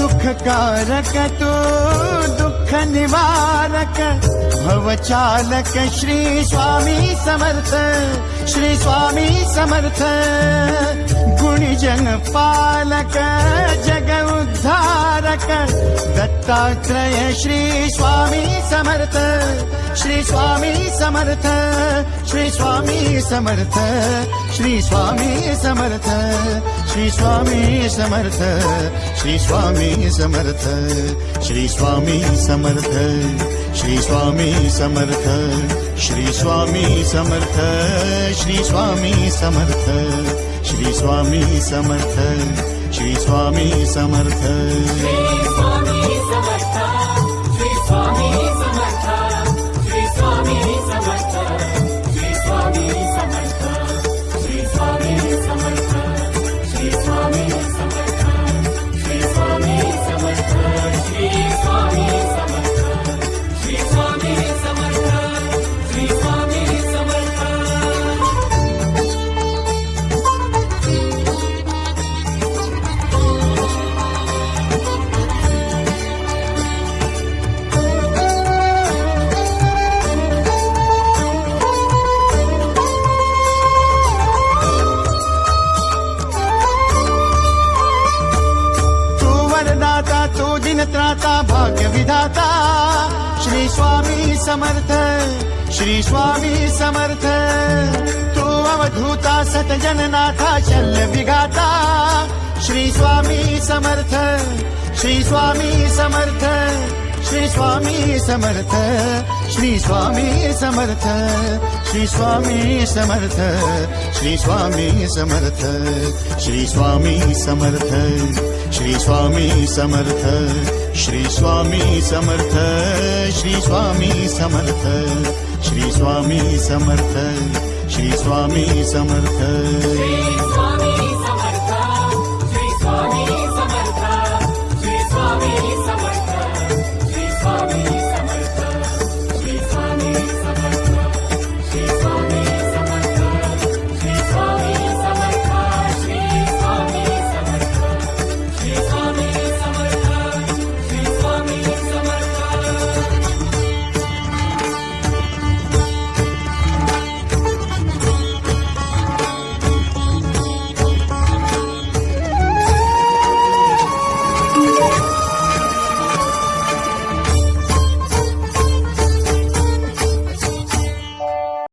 सुखकारक तू दुःख निवारक भवचालक श्री स्वामी समर्थ, श्री स्वामी समर्थ. गुणीजन पालक जग उद्धारक दत्तात्रय श्री स्वामी समर्थ, श्री स्वामी समर्थ, श्री स्वामी समर्थ, श्री स्वामी समर्थ, श्री स्वामी समर्थ, श्री स्वामी समर्थ, श्री स्वामी समर्थ, श्री स्वामी समर्थ, श्री स्वामी समर्थ, श्री स्वामी समर्थ, श्री स्वामी समर्थ, श्री स्वामी समर्थ. तू दिन त्राता भाग्य विधाता श्री स्वामी समर्थ, श्री स्वामी समर्थ. तू अवधूता सतजननाथा शल्य विघाता श्री स्वामी समर्थ, श्री स्वामी समर्थ, श्री स्वामी समर्थ, श्री स्वामी समर्थ, श्री स्वामी समर्थ, श्री स्वामी समर्थ, श्री स्वामी समर्थ, श्री स्वामी समर्थ, श्री स्वामी समर्थ, श्री स्वामी समर्थ, श्री स्वामी समर्थ, श्री स्वामी समर्थ.